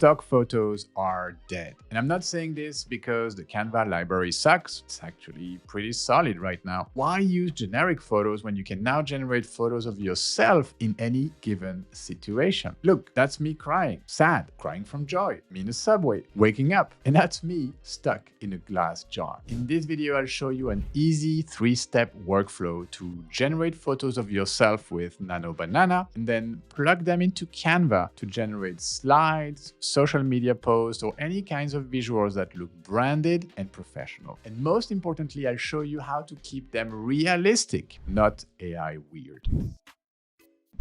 stock photos are dead. And I'm not saying this because the Canva library sucks. It's actually pretty solid right now. Why use generic photos when you can now generate photos of yourself in any given situation? Look, that's me crying, sad, crying from joy, me in a subway, waking up, and that's me stuck in a glass jar. In this video, I'll show you an easy 3-step workflow to generate photos of yourself with Nano Banana and then plug them into Canva to generate slides, social media posts, or any kinds of visuals that look branded and professional. And most importantly, I'll show you how to keep them realistic, not AI weird.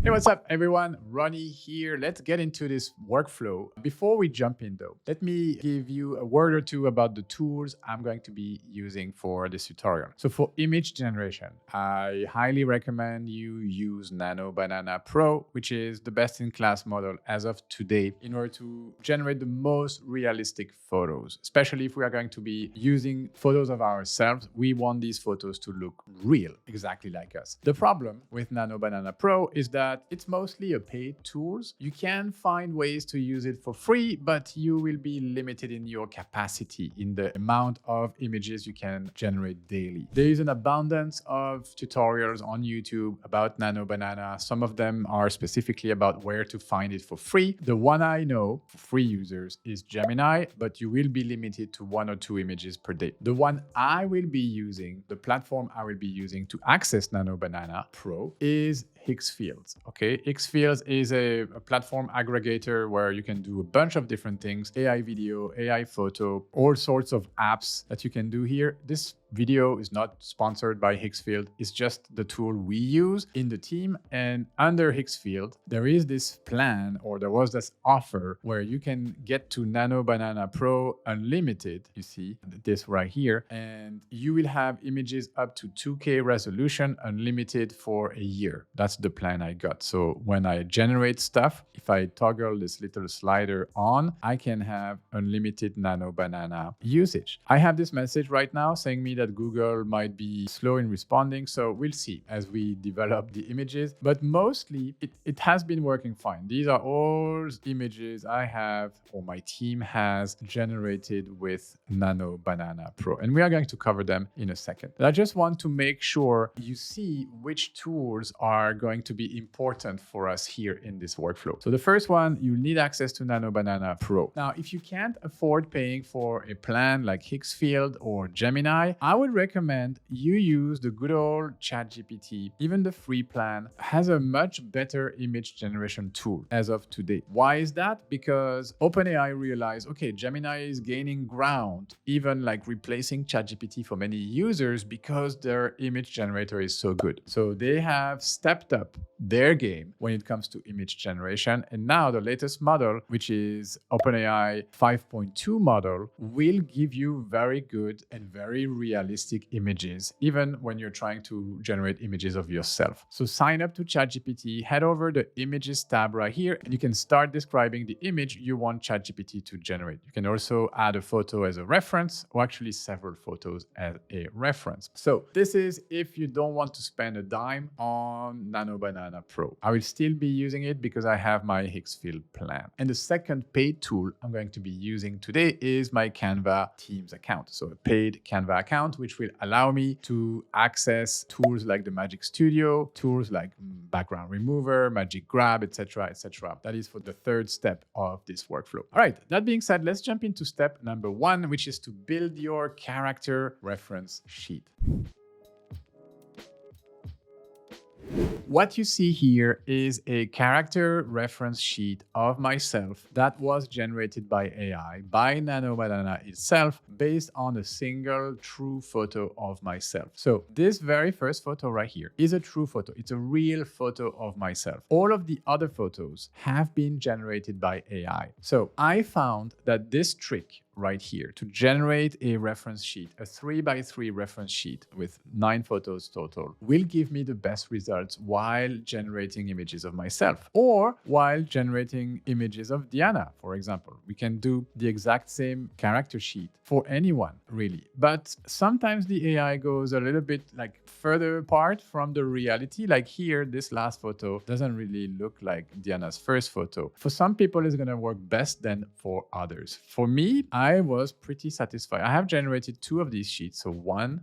Hey, what's up everyone? Ronnie here. Let's get into this workflow. Before we jump in though, let me give you a word or two about the tools I'm going to be using for this tutorial. So for image generation, I highly recommend you use Nano Banana Pro, which is the best-in-class model as of today in order to generate the most realistic photos. Especially if we are going to be using photos of ourselves, we want these photos to look real, exactly like us. The problem with Nano Banana Pro is that it's mostly a paid tool. You can find ways to use it for free, but you will be limited in your capacity, in the amount of images you can generate daily. There is an abundance of tutorials on YouTube about Nano Banana. Some of them are specifically about where to find it for free. The one I know for free users is Gemini, but you will be limited to 1 or 2 images per day. The one I will be using, the platform I will be using to access Nano Banana Pro is Hixfields. Okay, Hixfields is a platform aggregator where you can do a bunch of different things: AI video, AI photo, all sorts of apps that you can do here. This video is not sponsored by Hixfield. It's just the tool we use in the team. And under Hixfield, there is this plan, or there was this offer where you can get to Nano Banana Pro Unlimited. You see this right here, and you will have images up to 2K resolution unlimited for a year. That's the plan I got. So when I generate stuff, if I toggle this little slider on, I can have unlimited Nano Banana usage. I have this message right now saying me that Google might be slow in responding. So we'll see as we develop the images, but mostly it has been working fine. These are all images I have, or my team has generated with Nano Banana Pro. And we are going to cover them in a second. But I just want to make sure you see which tools are going to be important for us here in this workflow. So the first one, you need access to Nano Banana Pro. Now, if you can't afford paying for a plan like Hixfield or Gemini, I would recommend you use the good old ChatGPT. Even the free plan has a much better image generation tool as of today. Why is that? Because OpenAI realized, okay, Gemini is gaining ground, even like replacing ChatGPT for many users because their image generator is so good. So they have stepped up their game when it comes to image generation. And now the latest model, which is OpenAI 5.2 model, will give you very good and very realistic images, even when you're trying to generate images of yourself. So sign up to ChatGPT, head over the images tab right here, and you can start describing the image you want ChatGPT to generate. You can also add a photo as a reference, or actually several photos as a reference. So this is if you don't want to spend a dime on Nano Banana Pro. I will still be using it because I have my Hixfield plan. And the second paid tool I'm going to be using today is my Canva Teams account. So a paid Canva account, which will allow me to access tools like the Magic Studio, tools like background remover, Magic Grab, etc., etc. That is for the third step of this workflow. All right, that being said, let's jump into step number 1, which is to build your character reference sheet. What you see here is a character reference sheet of myself that was generated by AI, by Nano Banana itself, based on a single true photo of myself. So this very first photo right here is a true photo. It's a real photo of myself. All of the other photos have been generated by AI. So I found that this trick right here to generate a reference sheet, a 3x3 reference sheet with 9 photos total, will give me the best results while generating images of myself or while generating images of Diana, for example. We can do the exact same character sheet for anyone, really. But sometimes the AI goes a little bit like further apart from the reality. Like here, this last photo doesn't really look like Diana's first photo. For some people, it's going to work best than for others. For me, I was pretty satisfied. I have generated 2 of these sheets. So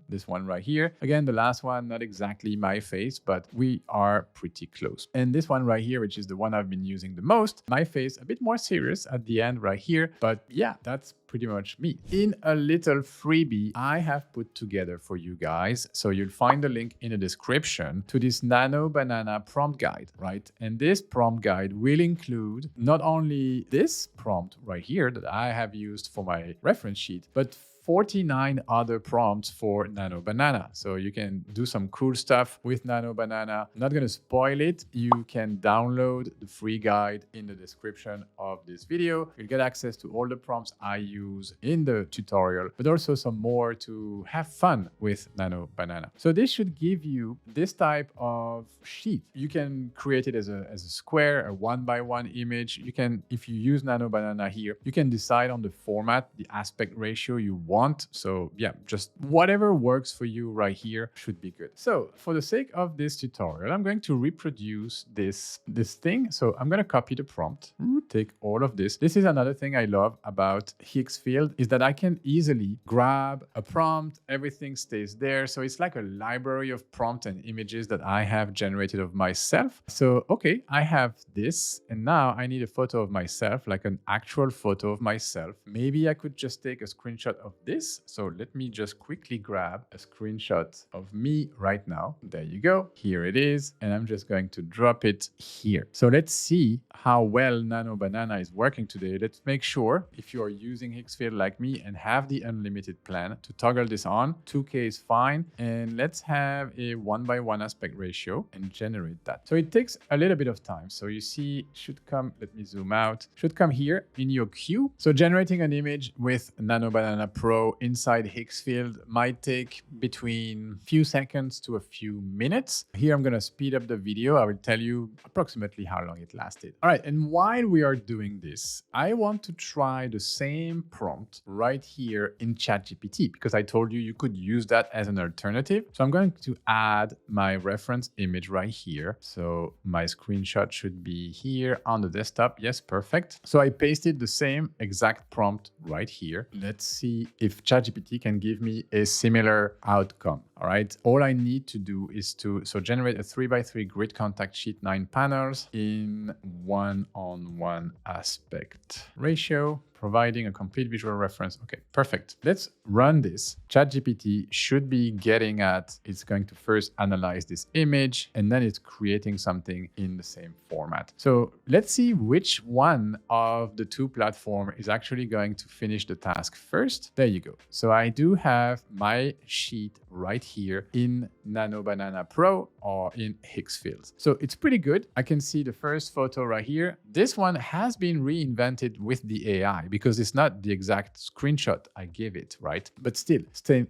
this one right here. Again, the last one, not exactly my face, but we are pretty close. And this one right here, which is the one I've been using the most, my face a bit more serious at the end right here. But yeah, that's pretty much me. In a little freebie I have put together for you guys, so you'll find the link in the description to this Nano Banana prompt guide, right? And this prompt guide will include not only this prompt right here that I have used for my reference sheet, but 49 other prompts for Nano Banana. So you can do some cool stuff with Nano Banana. I'm not going to spoil it. You can download the free guide in the description of this video. You'll get access to all the prompts I use in the tutorial, but also some more to have fun with Nano Banana. So this should give you this type of sheet. You can create it as a square, a 1x1 image. You can, if you use Nano Banana here, you can decide on the format, the aspect ratio you want. So yeah, just whatever works for you right here should be good. So for the sake of this tutorial, I'm going to reproduce this thing. So I'm going to copy the prompt, take all of this. This is another thing I love about Higgsfield is that I can easily grab a prompt, everything stays there. So it's like a library of prompt and images that I have generated of myself. So, okay, I have this and now I need a photo of myself, like an actual photo of myself. Maybe I could just take a screenshot of this. So let me just quickly grab a screenshot of me right now. There you go. Here it is. And I'm just going to drop it here. So let's see how well Nano Banana is working today. Let's make sure if you're using Higgsfield like me and have the unlimited plan to toggle this on. 2K is fine. And let's have a 1x1 aspect ratio and generate that. So it takes a little bit of time. So you see, should come, let me zoom out, should come here in your queue. So generating an image with Nano Banana Pro inside Higgsfield might take between few seconds to a few minutes. Here I'm going to speed up the video. I will tell you approximately how long it lasted. All right, and while we are doing this, I want to try the same prompt right here in ChatGPT because I told you you could use that as an alternative. So I'm going to add my reference image right here. So my screenshot should be here on the desktop. Yes, perfect. So I pasted the same exact prompt right here. Let's see if ChatGPT can give me a similar outcome. All right. All I need to do is to generate a 3x3 grid contact sheet, 9 panels in 1:1 aspect ratio, providing a complete visual reference. Okay, perfect. Let's run this. ChatGPT should be getting at, it's going to first analyze this image and then it's creating something in the same format. So let's see which one of the 2 platforms is actually going to finish the task first. There you go. So I do have my sheet right here in Nano Banana Pro or in Higgsfield. So it's pretty good. I can see the first photo right here. This one has been reinvented with the AI because it's not the exact screenshot I gave it, right? But still,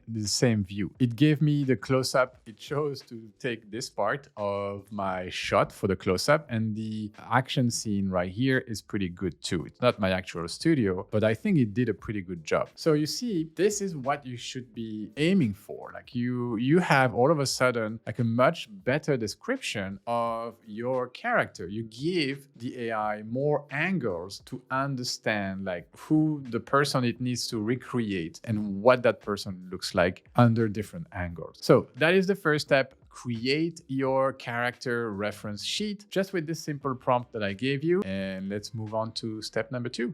the same view. It gave me the close-up. It chose to take this part of my shot for the close-up, and the action scene right here is pretty good too. It's not my actual studio, but I think it did a pretty good job. So you see, this is what you should be aiming for. Like you have all of a sudden like a much better description of your character. You give the AI more angles to understand like who the person it needs to recreate and what that person looks like under different angles. So that is the first step. Create your character reference sheet just with this simple prompt that I gave you. And let's move on to step number 2.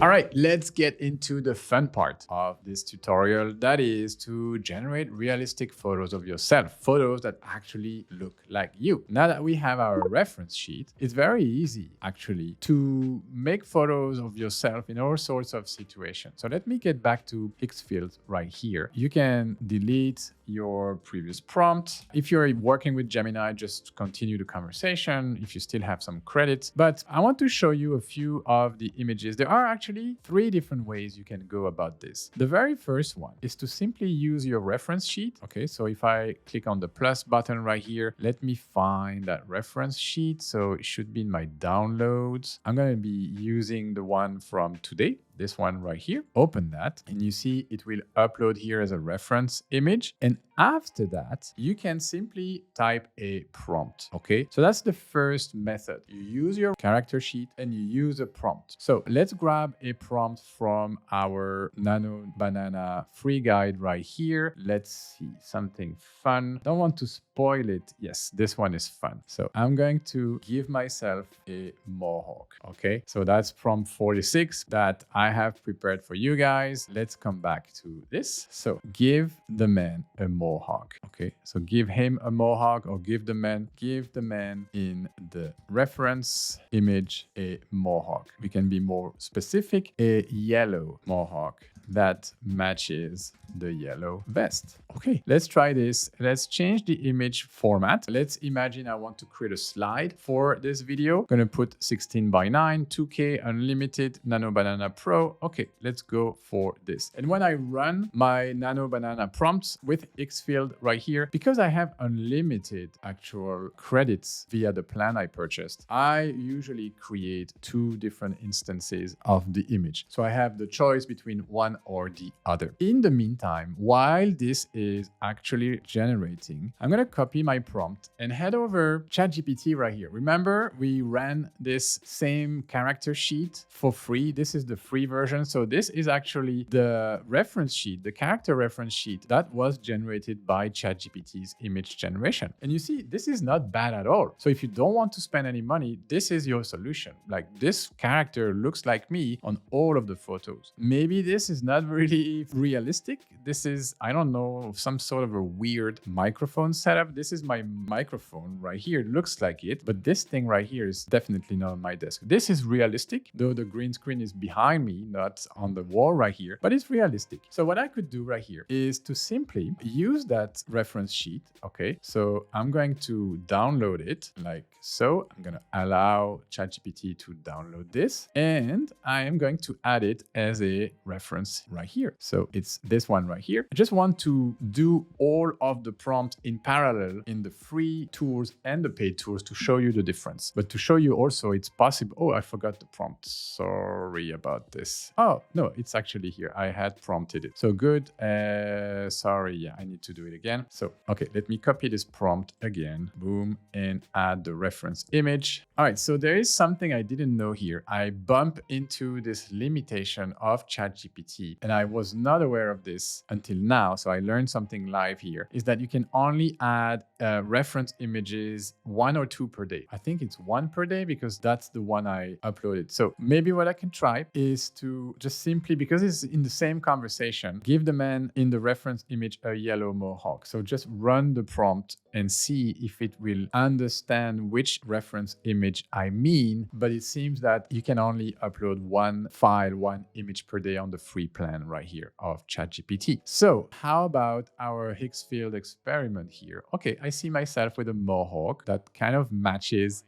All right, let's get into the fun part of this tutorial. That is to generate realistic photos of yourself, photos that actually look like you. Now that we have our reference sheet, it's very easy actually to make photos of yourself in all sorts of situations. So let me get back to Xfield right here. You can delete your previous prompt. If you're working with Gemini, just continue the conversation if you still have some credits. But I want to show you a few of the images. There are actually 3 different ways you can go about this. The very first one is to simply use your reference sheet. Okay, so if I click on the plus button right here, let me find that reference sheet. So it should be in my downloads. I'm going to be using the one from today. This one right here, open that, and you see it will upload here as a reference image. And after that, you can simply type a prompt. Okay, so that's the first method. You use your character sheet and you use a prompt. So let's grab a prompt from our Nano Banana free guide right here. Let's see something fun. Don't want to spoil it. Yes, this one is fun. So I'm going to give myself a mohawk. Okay, so that's prompt 46 that I have prepared for you guys. Let's come back to this. So give the man a mohawk. Okay, so give him a mohawk, or give the man in the reference image a mohawk. We can be more specific, a yellow mohawk that matches the yellow vest. Okay, let's try this. Let's change the image format. Let's imagine I want to create a slide for this video. I'm gonna put 16:9, 2K, unlimited, Nano Banana Pro. Okay, let's go for this. And when I run my Nano Banana prompts with Xfield right here, because I have unlimited actual credits via the plan I purchased, I usually create 2 different instances of the image. So I have the choice between one or the other. In the meantime, while this is actually generating, I'm going to copy my prompt and head over ChatGPT right here. Remember, we ran this same character sheet for free. This is the free version. So this is actually the reference sheet, the character reference sheet that was generated by ChatGPT's image generation. And you see, this is not bad at all. So if you don't want to spend any money, this is your solution. Like, this character looks like me on all of the photos. Maybe this is not really realistic. This is, I don't know, some sort of a weird microphone setup. This is my microphone right here. It looks like it, but this thing right here is definitely not on my desk. This is realistic, though the green screen is behind me, not on the wall right here, but it's realistic. So what I could do right here is to simply use that reference sheet. Okay, so I'm going to download it like so. I'm going to allow ChatGPT to download this, and I am going to add it as a reference right here. So it's this one right here. I just want to do all of the prompt in parallel in the free tools and the paid tools to show you the difference. But to show you also it's possible. Oh, I forgot the prompt. Sorry about this. Oh, no, it's actually here. I had prompted it. So good. Sorry. Yeah, I need to do it again. So, okay, let me copy this prompt again. Boom, and add the reference image. All right, so there is something I didn't know here. I bump into this limitation of ChatGPT, and I was not aware of this until now. So I learned something live here, is that you can only add reference images 1 or 2 per day. I think it's 1 per day because that's the one I uploaded. So maybe what I can try is to just simply, because it's in the same conversation, give the man in the reference image a yellow mohawk. So just run the prompt and see if it will understand which reference image I mean. But it seems that you can only upload 1 file, 1 image per day on the free plan right here of ChatGPT. So how about our Xfield experiment here? Okay, I see myself with a mohawk that kind of matches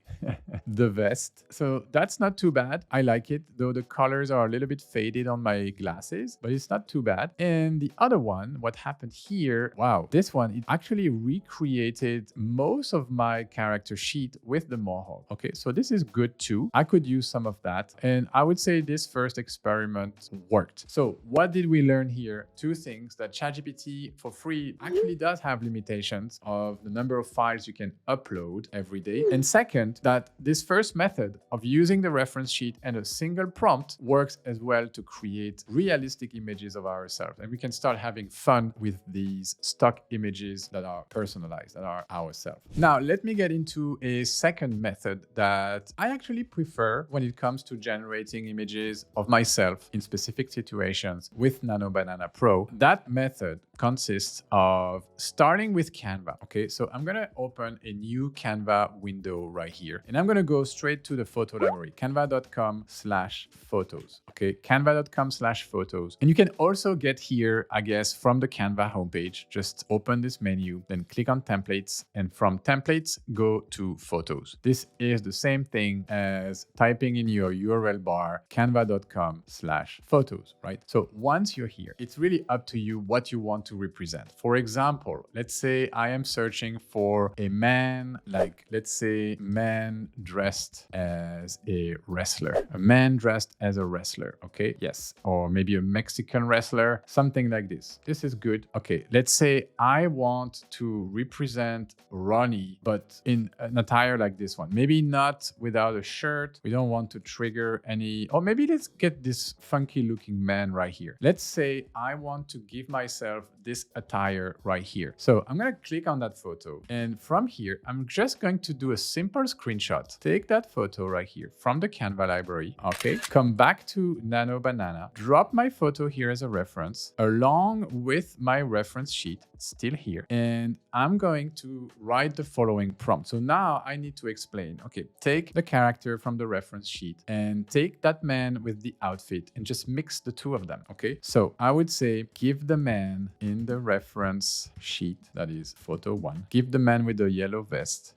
the vest. So that's not too bad. I like it, though the colors are a little bit faded on my glasses, but it's not too bad. And the other one, what happened here, wow, this one, it actually recreated most of my character sheet with the mohawk. Okay, so this is good too. I could use some of that. And I would say this first experiment worked. So what did we learn here? 2 things: that ChatGPT for free actually does have limitations of the number of files you can upload every day. And second, that this first method of using the reference sheet and a single prompt works as well to create realistic images of ourselves. And we can start having fun with these stock images that are personalized. that are ourselves. Now, let me get into a second method that I actually prefer when it comes to generating images of myself in specific situations with Nano Banana Pro. That method consists of starting with Canva. Okay, so I'm gonna open a new Canva window right here, and I'm gonna go straight to the photo library, canva.com/photos. Okay, canva.com/photos. And you can also get here, I guess, from the Canva homepage. Just open this menu, then click on templates, and from templates, go to photos. This is the same thing as typing in your URL bar, canva.com/photos, right? So once you're here, it's really up to you what you want to represent. For example, let's say I am searching for a man, like let's say man dressed as a wrestler, a man dressed as a wrestler. Okay, yes, or maybe a Mexican wrestler, something like this. This is good. Okay, let's say I want to represent Ronnie, but in an attire like this one. Maybe not without a shirt. We don't want to trigger any, or maybe let's get this funky looking man right here. Let's say I want to give myself this attire right here. So I'm gonna click on that photo, and from here, I'm just going to do a simple screenshot. Take that photo right here from the Canva library, okay? Come back to Nano Banana, drop my photo here as a reference, along with my reference sheet, still here, and I'm going to write the following prompt. So now I need to explain, okay, take the character from the reference sheet and take that man with the outfit and just mix the two of them, okay? So I would say, give the man in the reference sheet, that is photo 1, give the man with the yellow vest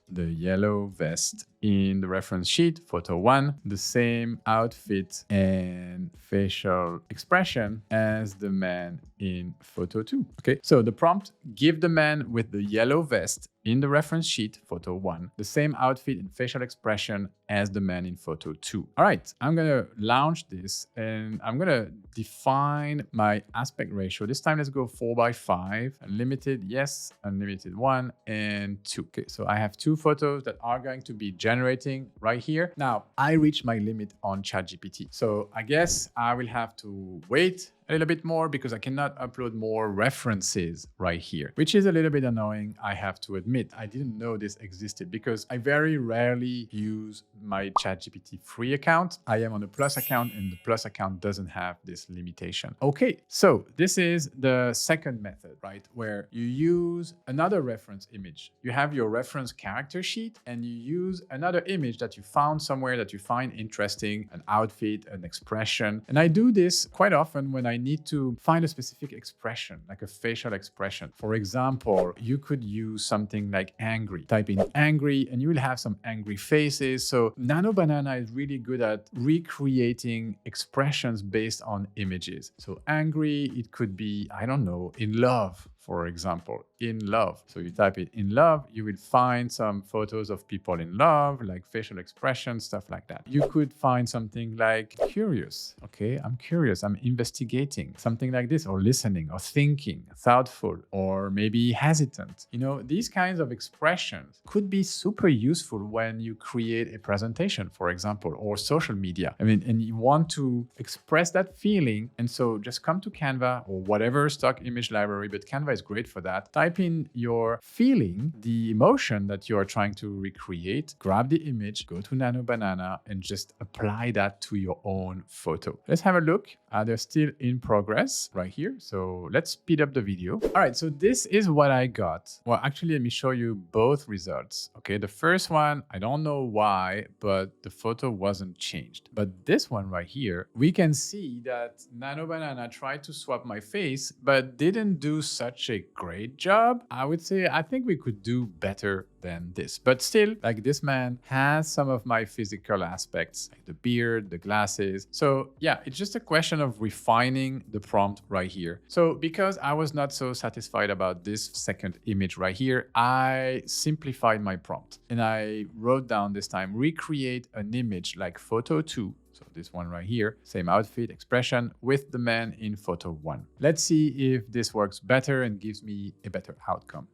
in the reference sheet, photo 1, the same outfit and facial expression as the man in photo 2. Okay, so the prompt, give the man with the yellow vest in the reference sheet, photo 1, the same outfit and facial expression as the man in photo 2. All right, I'm gonna launch this and I'm gonna define my aspect ratio. This time let's go 4:5, unlimited, yes, unlimited 1 and 2. Okay, so I have 2 photos that are going to be generating right here. Now, I reached my limit on ChatGPT. So I guess I will have to wait a little bit more because I cannot upload more references right here, which is a little bit annoying, I have to admit. I didn't know this existed because I very rarely use my ChatGPT free account. I am on a Plus account and the Plus account doesn't have this limitation. Okay, so this is the second method, right? Where you use another reference image. You have your reference character sheet and you use another image that you found somewhere that you find interesting, an outfit, an expression. And I do this quite often when I need to find a specific expression, like a facial expression. For example, you could use something like angry. Type in angry and you will have some angry faces. So Nano Banana is really good at recreating expressions based on images. So angry, it could be, I don't know, in love, for example, in love. So you type it in love, you will find some photos of people in love, like facial expressions, stuff like that. You could find something like curious. Okay, I'm curious, I'm investigating, something like this, or listening, or thinking, thoughtful, or maybe hesitant. You know, these kinds of expressions could be super useful when you create a presentation, for example, or social media. I mean, and you want to express that feeling. And so just come to Canva or whatever stock image library, but Canva is great for that. Type in your feeling, the emotion that you are trying to recreate, grab the image, go to Nano Banana, and just apply that to your own photo. Let's have a look. They're still in progress right here. So let's speed up the video. All right, so this is what I got. Well, actually, let me show you both results. Okay, the first one, I don't know why, but the photo wasn't changed. But this one right here, we can see that Nano Banana tried to swap my face, but didn't do such a great job. I would say, I think we could do better than this. But still, like, this man has some of my physical aspects, like the beard, the glasses. So yeah, it's just a question of refining the prompt right here. So because I was not so satisfied about this second image right here, I simplified my prompt and I wrote down this time, recreate an image like photo 2. So this one right here, same outfit, expression with the man in photo 1. Let's see if this works better and gives me a better outcome.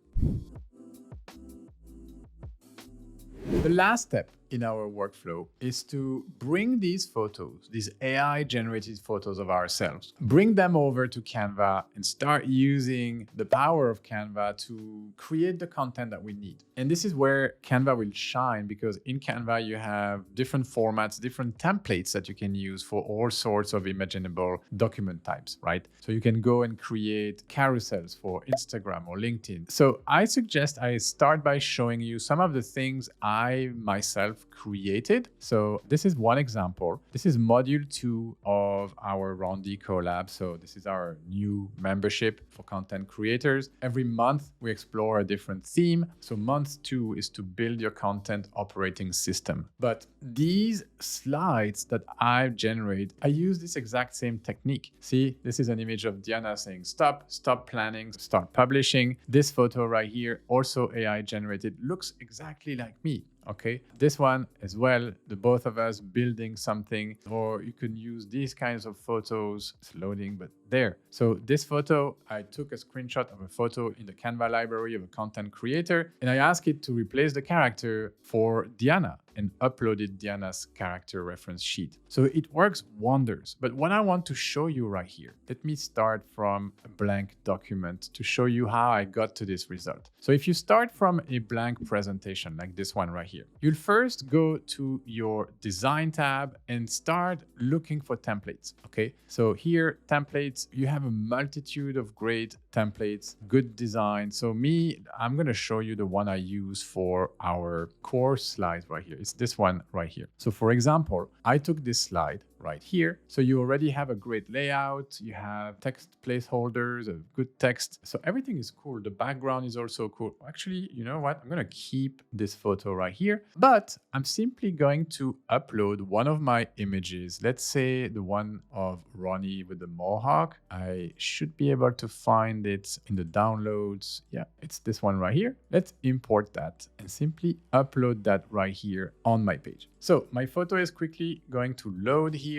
The last step in our workflow is to bring these photos, these AI generated photos of ourselves, bring them over to Canva and start using the power of Canva to create the content that we need. And this is where Canva will shine, because in Canva you have different formats, different templates that you can use for all sorts of imaginable document types, right? So you can go and create carousels for Instagram or LinkedIn. So I suggest I start by showing you some of the things I myself created. So this is one example. This is module 2 of our Rondi collab. So this is our new membership for content creators. Every month we explore a different theme. So month 2 is to build your content operating system. But these slides that I've generated, I use this exact same technique. See, this is an image of Diana saying stop planning, start publishing. This photo right here, also AI generated, looks exactly like me. Okay, this one as well, the both of us building something, or you can use these kinds of photos. It's loading, but there. So this photo, I took a screenshot of a photo in the Canva library of a content creator, and I asked it to replace the character for Diana and uploaded Diana's character reference sheet. So it works wonders. But what I want to show you right here, let me start from a blank document to show you how I got to this result. So if you start from a blank presentation like this one right here, you'll first go to your design tab and start looking for templates. Okay, so here, templates, you have a multitude of great templates, good design. So I'm going to show you the one I use for our course slides right here. It's this one right here. So for example, I took this slide right here. So you already have a great layout. You have text placeholders, a good text. So everything is cool. The background is also cool. Actually, you know what? I'm going to keep this photo right here, but I'm simply going to upload one of my images. Let's say the one of Ronnie with the mohawk. I should be able to find it in the downloads. Yeah, it's this one right here. Let's import that and simply upload that right here on my page. So my photo is quickly going to load here.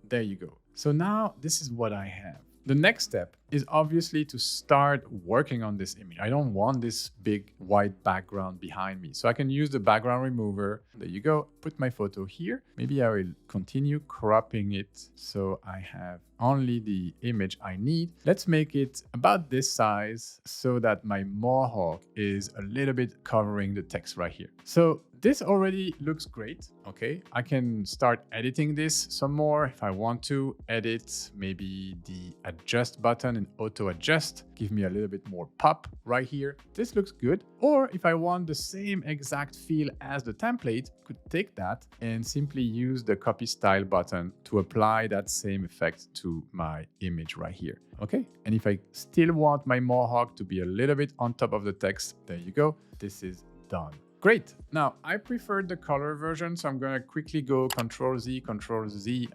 There you go. So now this is what I have. The next step is obviously to start working on this image. I don't want this big white background behind me. So I can use the background remover. There you go. Put my photo here. Maybe I will continue cropping it so I have only the image I need. Let's make it about this size so that my mohawk is a little bit covering the text right here. So this already looks great. Okay, I can start editing this some more if I want to edit maybe the adjust button and auto adjust, give me a little bit more pop right here. This looks good. Or if I want the same exact feel as the template, I could take that and simply use the copy style button to apply that same effect to my image right here. Okay, and if I still want my mohawk to be a little bit on top of the text, there you go. This is done. Great. Now, I preferred the color version, so I'm going to quickly go Control Z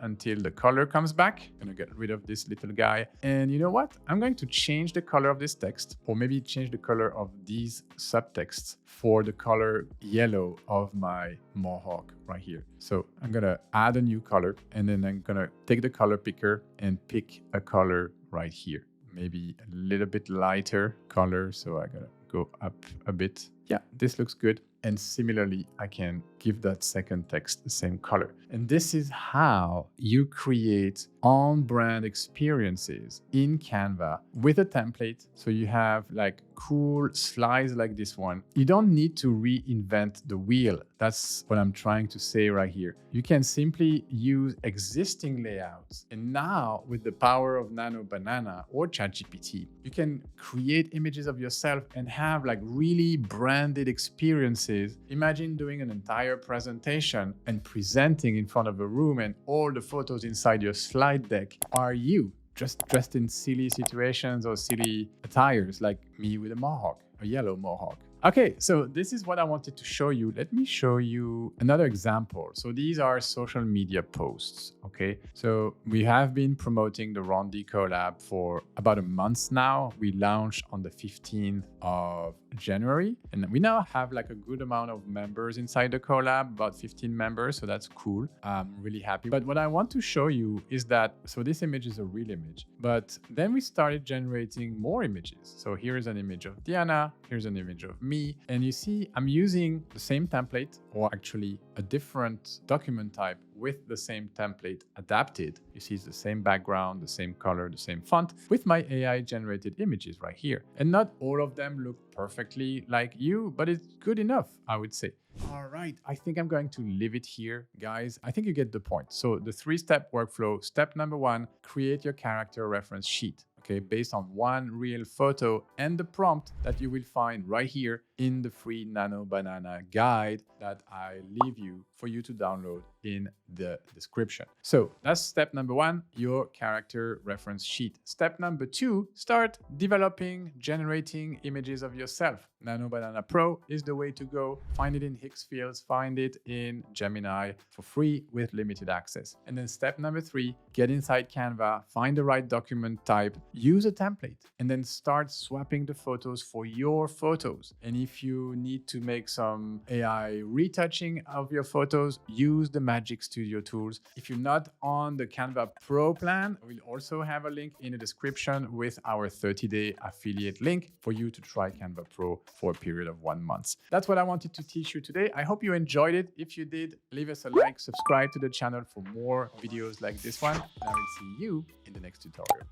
until the color comes back. I'm going to get rid of this little guy. And you know what? I'm going to change the color of this text, or maybe change the color of these subtexts for the color yellow of my mohawk right here. So I'm going to add a new color, and then I'm going to take the color picker and pick a color right here. Maybe a little bit lighter color, so I gotta go up a bit. Yeah, this looks good. And similarly, I can give that second text the same color. And this is how you create on-brand experiences in Canva with a template. So you have like cool slides like this one. You don't need to reinvent the wheel. That's what I'm trying to say right here. You can simply use existing layouts. And now with the power of Nano Banana or ChatGPT, you can create images of yourself and have like really branded experiences. Imagine doing an entire presentation and presenting in front of a room, and all the photos inside your slide deck are you, just dressed in silly situations or silly attires, like me with a mohawk, a yellow mohawk. Okay, so this is what I wanted to show you. Let me show you another example. So these are social media posts, okay? So we have been promoting the Rondi collab for about a month now. We launched on the 15th of January, and we now have like a good amount of members inside the collab, about 15 members, so that's cool. I'm really happy. But what I want to show you is that, so this image is a real image, but then we started generating more images. So here is an image of Diana, here's an image of me, and you see I'm using the same template, or actually a different document type with the same template adapted. You see it's the same background, the same color, the same font with my AI generated images right here. And not all of them look perfectly like you, but it's good enough, I would say. All right, I think I'm going to leave it here, guys. I think you get the point. So the 3-step workflow. Step number 1, create your character reference sheet. Okay, based on one real photo and the prompt that you will find right here in the free Nano Banana guide that I leave you for you to download in the description. So that's step number 1, your character reference sheet. Step number 2, start developing, generating images of yourself. Nano Banana Pro is the way to go. Find it in Hixfields, find it in Gemini for free with limited access. And then step number 3, get inside Canva, find the right document type, use a template, and then start swapping the photos for your photos. And if you need to make some AI retouching of your photos, use the Magic Studio tools. If you're not on the Canva Pro plan, we'll also have a link in the description with our 30-day affiliate link for you to try Canva Pro for a period of 1 month. That's what I wanted to teach you today. I hope you enjoyed it. If you did, leave us a like, subscribe to the channel for more videos like this one, and I will see you in the next tutorial.